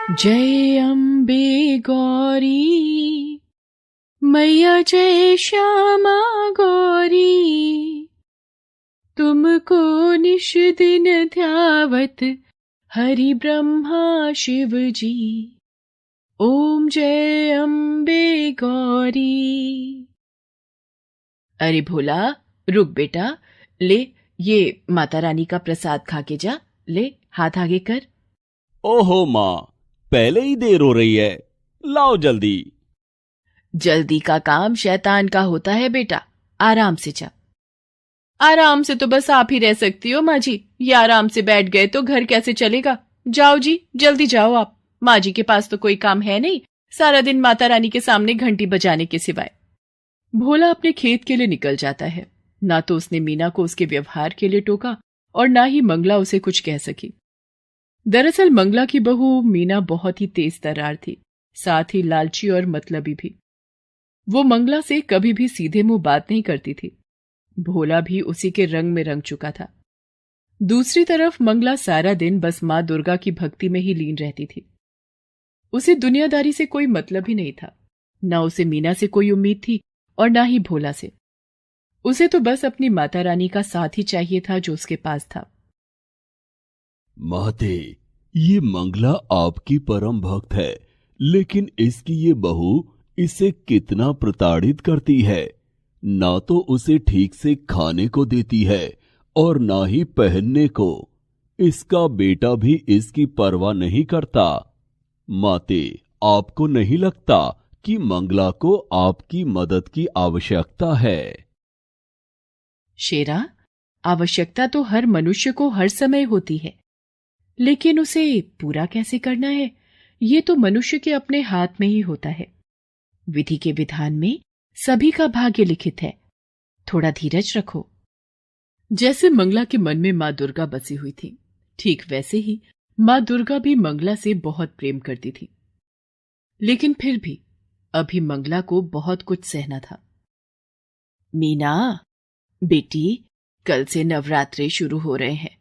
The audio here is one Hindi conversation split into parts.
जय अम्बे गौरी मैया, जय श्यामा गौरी, तुमको निश दिन ध्यावत हरि ब्रह्मा शिव जी। ओम जय अम्बे गौरी। अरे भोला, रुक बेटा, ले ये माता रानी का प्रसाद खा के जा। ले हाथ आगे कर। ओहो माँ, पहले ही देर हो रही है, लाओ जल्दी। जल्दी का काम शैतान का होता है बेटा, आराम से जा। आराम से तो बस आप ही रह सकती हो माँ जी, ये आराम से बैठ गए तो घर कैसे चलेगा। जाओ जी, जल्दी जाओ आप। माँ जी के पास तो कोई काम है नहीं, सारा दिन माता रानी के सामने घंटी बजाने के सिवाय। भोला अपने खेत के लिए निकल जाता है। ना तो उसने मीना को उसके व्यवहार के लिए टोका और ना ही मंगला उसे कुछ कह सकी। दरअसल मंगला की बहू मीना बहुत ही तेज तर्रार थी, साथ ही लालची और मतलबी भी। वो मंगला से कभी भी सीधे मुंह बात नहीं करती थी। भोला भी उसी के रंग में रंग चुका था। दूसरी तरफ मंगला सारा दिन बस मां दुर्गा की भक्ति में ही लीन रहती थी। उसे दुनियादारी से कोई मतलब ही नहीं था। ना उसे मीना से कोई उम्मीद थी और ना ही भोला से। उसे तो बस अपनी माता रानी का साथ ही चाहिए था जो उसके पास था। माते, ये मंगला आपकी परम भक्त है, लेकिन इसकी ये बहू इसे कितना प्रताड़ित करती है। ना तो उसे ठीक से खाने को देती है और ना ही पहनने को। इसका बेटा भी इसकी परवाह नहीं करता। माते, आपको नहीं लगता कि मंगला को आपकी मदद की आवश्यकता है? शेरा, आवश्यकता तो हर मनुष्य को हर समय होती है, लेकिन उसे पूरा कैसे करना है ये तो मनुष्य के अपने हाथ में ही होता है। विधि के विधान में सभी का भाग्य लिखित है। थोड़ा धीरज रखो। जैसे मंगला के मन में मां दुर्गा बसी हुई थी, ठीक वैसे ही मां दुर्गा भी मंगला से बहुत प्रेम करती थी। लेकिन फिर भी अभी मंगला को बहुत कुछ सहना था। मीना बेटी, कल से नवरात्रे शुरू हो रहे हैं,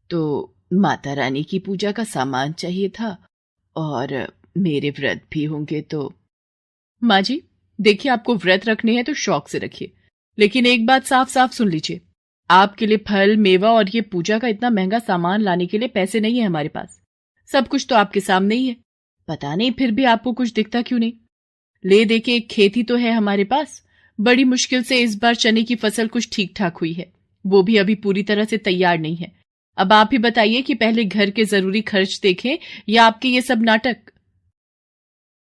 तो माता रानी की पूजा का सामान चाहिए था और मेरे व्रत भी होंगे तो। माँ जी, देखिए, आपको व्रत रखने हैं तो शौक से रखिए, लेकिन एक बात साफ साफ सुन लीजिए, आपके लिए फल मेवा और ये पूजा का इतना महंगा सामान लाने के लिए पैसे नहीं है हमारे पास। सब कुछ तो आपके सामने ही है। पता नहीं फिर भी आपको कुछ दिखता क्यों नहीं। ले देके एक खेती तो है हमारे पास। बड़ी मुश्किल से इस बार चने की फसल कुछ ठीक ठाक हुई है, वो भी अभी पूरी तरह से तैयार नहीं है। अब आप ही बताइए कि पहले घर के जरूरी खर्च देखें या आपके ये सब नाटक।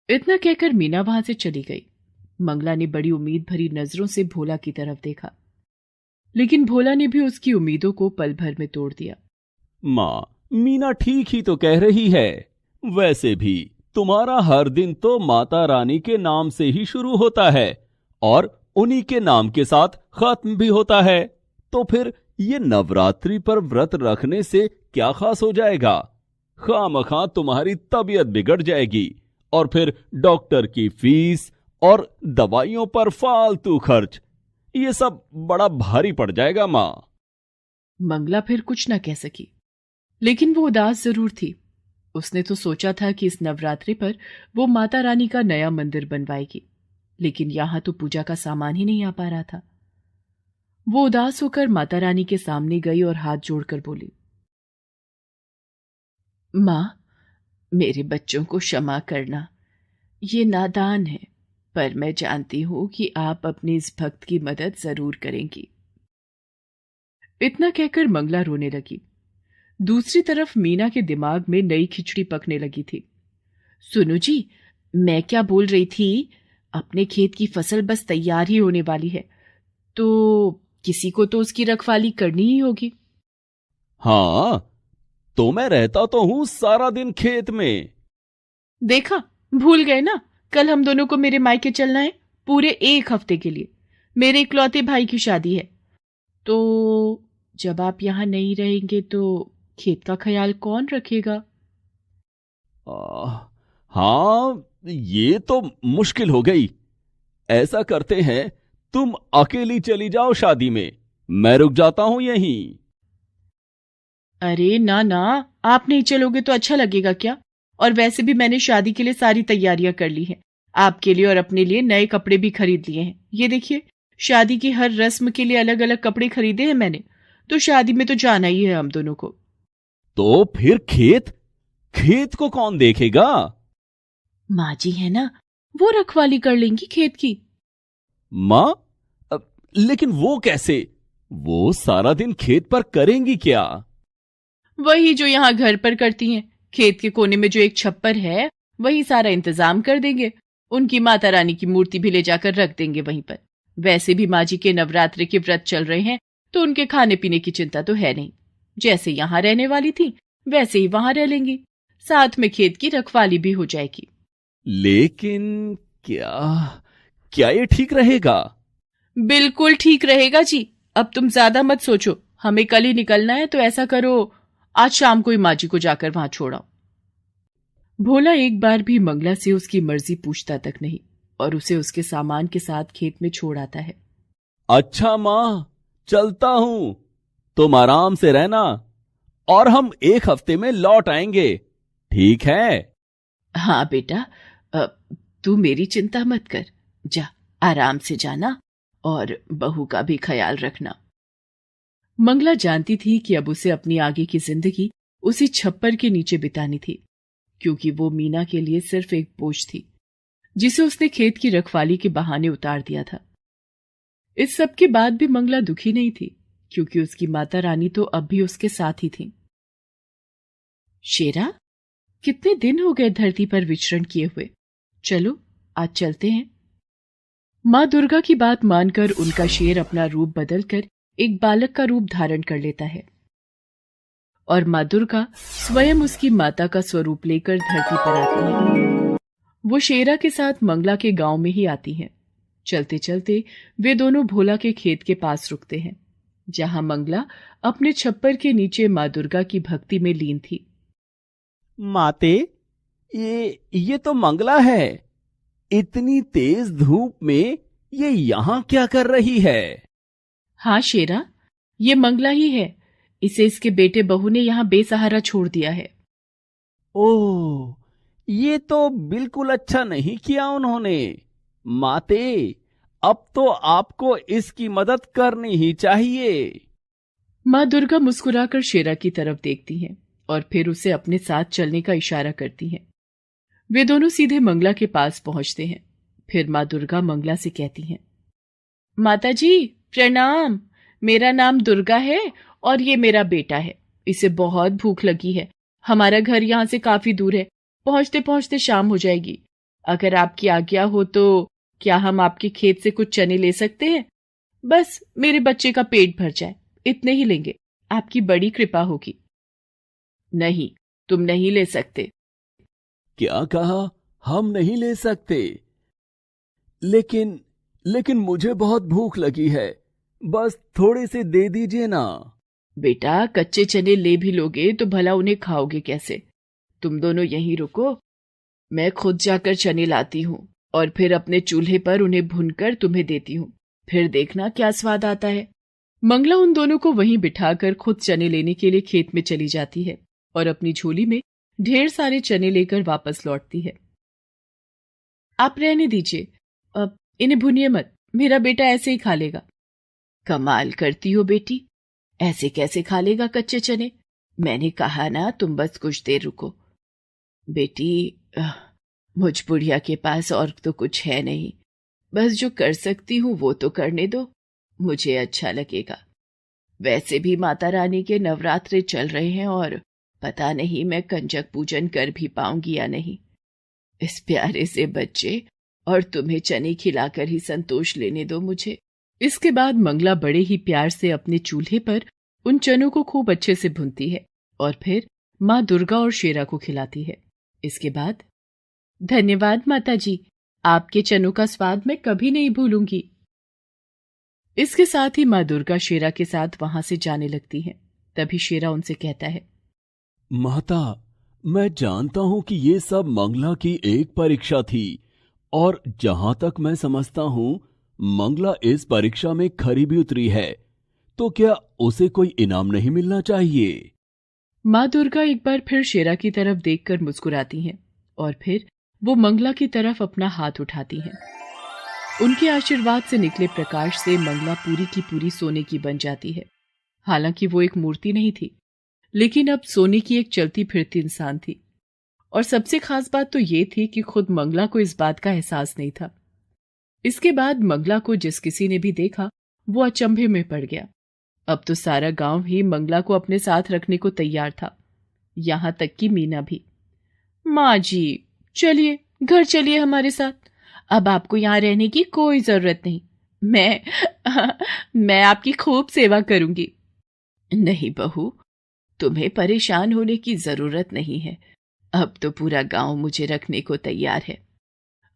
इतना कहकर मीना वहां से चली गई। मंगला ने बड़ी उम्मीद भरी नजरों से भोला की तरफ देखा, लेकिन भोला ने भी उसकी उम्मीदों को पल भर में तोड़ दिया। माँ, मीना ठीक ही तो कह रही है। वैसे भी तुम्हारा हर दिन तो माता रानी के नाम से ही शुरू होता है और उन्हीं के नाम के साथ खत्म भी होता है। तो फिर ये नवरात्रि पर व्रत रखने से क्या खास हो जाएगा? खामखा तुम्हारी तबीयत बिगड़ जाएगी और फिर डॉक्टर की फीस और दवाइयों पर फालतू खर्च, ये सब बड़ा भारी पड़ जाएगा माँ। मंगला फिर कुछ न कह सकी, लेकिन वो उदास जरूर थी। उसने तो सोचा था कि इस नवरात्रि पर वो माता रानी का नया मंदिर बनवाएगी, लेकिन यहां तो पूजा का सामान ही नहीं आ पा रहा था। वो उदास होकर माता रानी के सामने गई और हाथ जोड़कर बोली, मां, मेरे बच्चों को क्षमा करना। ये नादान है, पर मैं जानती हूं कि आप अपनी इस भक्त की मदद जरूर करेंगी। इतना कहकर मंगला रोने लगी। दूसरी तरफ मीना के दिमाग में नई खिचड़ी पकने लगी थी। सुनो जी, मैं क्या बोल रही थी, अपने खेत की फसल बस तैयार ही होने वाली है, तो किसी को तो उसकी रखवाली करनी ही होगी। हाँ, तो मैं रहता तो हूं सारा दिन खेत में। देखा, भूल गए ना, कल हम दोनों को मेरे मायके चलना है पूरे 1 हफ्ते के लिए। मेरे इकलौते भाई की शादी है, तो जब आप यहां नहीं रहेंगे तो खेत का ख्याल कौन रखेगा? हाँ, ये तो मुश्किल हो गई। ऐसा करते हैं, तुम अकेली चली जाओ शादी में, मैं रुक जाता हूं यहीं। अरे ना ना, आप नहीं चलोगे तो अच्छा लगेगा क्या? और वैसे भी मैंने शादी के लिए सारी तैयारियां कर ली हैं। आपके लिए और अपने लिए नए कपड़े भी खरीद लिए हैं। ये देखिए, शादी की हर रस्म के लिए अलग अलग कपड़े खरीदे हैं मैंने। तो शादी में तो जाना ही है हम दोनों को। तो फिर खेत खेत को कौन देखेगा? माँ जी है ना, वो रखवाली कर लेंगी खेत की। माँ? लेकिन वो कैसे? वो सारा दिन खेत पर करेंगी क्या? वही जो यहाँ घर पर करती हैं। खेत के कोने में जो एक छप्पर है, वही सारा इंतजाम कर देंगे। उनकी माता रानी की मूर्ति भी ले जाकर रख देंगे वहीं पर। वैसे भी माँ जी के नवरात्रि के व्रत चल रहे हैं, तो उनके खाने पीने की चिंता तो है नहीं। जैसे यहाँ रहने वाली थी, वैसे ही वहां रह लेंगी। साथ में खेत की रखवाली भी हो जाएगी। लेकिन क्या क्या ये ठीक रहेगा? बिल्कुल ठीक रहेगा जी। अब तुम ज्यादा मत सोचो। हमें कल ही निकलना है, तो ऐसा करो, आज शाम को ही माँ जी को जाकर वहां छोड़ाओ। भोला एक बार भी मंगला से उसकी मर्जी पूछता तक नहीं और उसे उसके सामान के साथ खेत में छोड़ आता है। अच्छा माँ, चलता हूं। तुम आराम से रहना और हम 1 हफ्ते में लौट आएंगे, ठीक है? हाँ बेटा, तू मेरी चिंता मत कर। जा, आराम से जाना और बहू का भी ख्याल रखना। मंगला जानती थी कि अब उसे अपनी आगे की जिंदगी उसी छप्पर के नीचे बितानी थी, क्योंकि वो मीना के लिए सिर्फ एक बोझ थी जिसे उसने खेत की रखवाली के बहाने उतार दिया था। इस सब के बाद भी मंगला दुखी नहीं थी, क्योंकि उसकी माता रानी तो अब भी उसके साथ ही थी। शेरा, कितने दिन हो गए धरती पर विचरण किए हुए। चलो आज चलते हैं। मां दुर्गा की बात मानकर उनका शेर अपना रूप बदलकर एक बालक का रूप धारण कर लेता है और मां दुर्गा स्वयं उसकी माता का स्वरूप लेकर धरती पर आती है। वो शेरा के साथ मंगला के गांव में ही आती हैं। चलते चलते वे दोनों भोला के खेत के पास रुकते हैं, जहां मंगला अपने छप्पर के नीचे मां दुर्गा की भक्ति में लीन थी। माते, ये तो मंगला है। इतनी तेज धूप में ये यहां क्या कर रही है? हाँ शेरा, ये मंगला ही है। इसे इसके बेटे बहू ने यहां बेसहारा छोड़ दिया है। ओह, ये तो बिल्कुल अच्छा नहीं किया उन्होंने। माते, अब तो आपको इसकी मदद करनी ही चाहिए। मां दुर्गा मुस्कुराकर शेरा की तरफ देखती हैं और फिर उसे अपने साथ चलने का इशारा करती हैं। वे दोनों सीधे मंगला के पास पहुंचते हैं। फिर मां दुर्गा मंगला से कहती हैं, माता जी प्रणाम। मेरा नाम दुर्गा है और ये मेरा बेटा है। इसे बहुत भूख लगी है। हमारा घर यहाँ से काफी दूर है। पहुंचते पहुंचते शाम हो जाएगी। अगर आपकी आज्ञा हो तो क्या हम आपके खेत से कुछ चने ले सकते हैं? बस मेरे बच्चे का पेट भर जाए, इतने ही लेंगे। आपकी बड़ी कृपा होगी। नहीं, तुम नहीं ले सकते। क्या कहा? हम नहीं ले सकते? लेकिन मुझे बहुत भूख लगी है। बस थोड़े से दे दीजिए ना। बेटा, कच्चे चने ले भी लोगे तो भला उन्हें खाओगे कैसे? तुम दोनों यहीं रुको, मैं खुद जाकर चने लाती हूँ और फिर अपने चूल्हे पर उन्हें भूनकर तुम्हें देती हूँ। फिर देखना क्या स्वाद आता है। मंगला उन दोनों को वहीं बिठाकर खुद चने लेने के लिए खेत में चली जाती है और अपनी झोली में ढेर सारे चने लेकर वापस लौटती है। आप रहने दीजिए, अब इन्हें भूनिए मत। मेरा बेटा ऐसे ही खा लेगा। कमाल करती हो बेटी, ऐसे कैसे खा लेगा कच्चे चने? मैंने कहा ना, तुम बस कुछ देर रुको। बेटी, मुझ बुढ़िया के पास और तो कुछ है नहीं। बस जो कर सकती हूँ वो तो करने दो, मुझे अच्छा लगेगा। वैसे भी माता रानी के नवरात्रे चल रहे हैं और पता नहीं मैं कंजक पूजन कर भी पाऊंगी या नहीं। इस प्यारे से बच्चे और तुम्हें चने खिलाकर ही संतोष लेने दो मुझे। इसके बाद मंगला बड़े ही प्यार से अपने चूल्हे पर उन चनों को खूब अच्छे से भूनती है और फिर माँ दुर्गा और शेरा को खिलाती है। इसके बाद, धन्यवाद माता जी, आपके चनों का स्वाद मैं कभी नहीं भूलूंगी। इसके साथ ही माँ दुर्गा शेरा के साथ वहां से जाने लगती है। तभी शेरा उनसे कहता है, माता, मैं जानता हूं कि ये सब मंगला की एक परीक्षा थी और जहां तक मैं समझता हूं मंगला इस परीक्षा में खरी भी उतरी है, तो क्या उसे कोई इनाम नहीं मिलना चाहिए? माँ दुर्गा एक बार फिर शेरा की तरफ देखकर मुस्कुराती हैं और फिर वो मंगला की तरफ अपना हाथ उठाती हैं। उनके आशीर्वाद से निकले प्रकाश से मंगला पूरी की पूरी सोने की बन जाती है। हालांकि वो एक मूर्ति नहीं थी, लेकिन अब सोने की एक चलती फिरती इंसान थी। और सबसे खास बात तो ये थी कि खुद मंगला को इस बात का एहसास नहीं था। इसके बाद मंगला को जिस किसी ने भी देखा वो अचंभे में पड़ गया। अब तो सारा गांव ही मंगला को अपने साथ रखने को तैयार था, यहां तक कि मीना भी। माँ जी, चलिए घर चलिए हमारे साथ। अब आपको यहाँ रहने की कोई जरूरत नहीं। मैं आपकी खूब सेवा करूंगी। नहीं बहू, तुम्हें परेशान होने की जरूरत नहीं है। अब तो पूरा गांव मुझे रखने को तैयार है।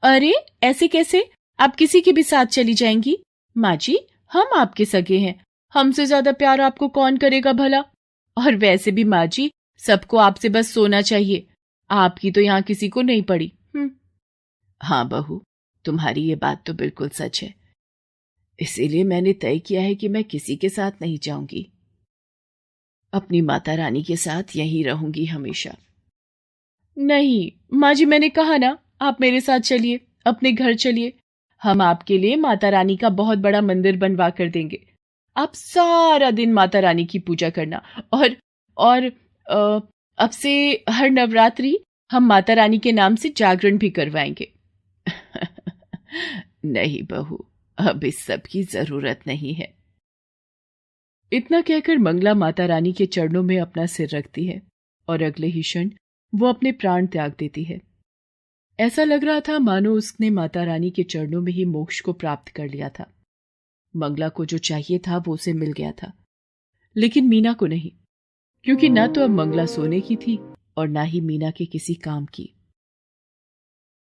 अरे ऐसे कैसे? आप किसी के भी साथ चली जाएंगी? माँ जी, हम आपके सगे हैं, हमसे ज्यादा प्यार आपको कौन करेगा भला? और वैसे भी माँ जी, सबको आपसे बस सोना चाहिए, आपकी तो यहाँ किसी को नहीं पड़ी। हाँ बहू, तुम्हारी ये बात तो बिल्कुल सच है। इसीलिए मैंने तय किया है कि मैं किसी के साथ नहीं जाऊंगी, अपनी माता रानी के साथ यहीं रहूंगी हमेशा। नहीं माँ जी, मैंने कहा ना, आप मेरे साथ चलिए, अपने घर चलिए। हम आपके लिए माता रानी का बहुत बड़ा मंदिर बनवा कर देंगे। आप सारा दिन माता रानी की पूजा करना। और अब से हर नवरात्रि हम माता रानी के नाम से जागरण भी करवाएंगे। नहीं बहू, अब इस सब की जरूरत नहीं है। इतना कहकर मंगला माता रानी के चरणों में अपना सिर रखती है और अगले ही क्षण वो अपने प्राण त्याग देती है। ऐसा लग रहा था मानो उसने माता रानी के चरणों में ही मोक्ष को प्राप्त कर लिया था। मंगला को जो चाहिए था वो उसे मिल गया था, लेकिन मीना को नहीं, क्योंकि ना तो अब मंगला सोने की थी और ना ही मीना के किसी काम की।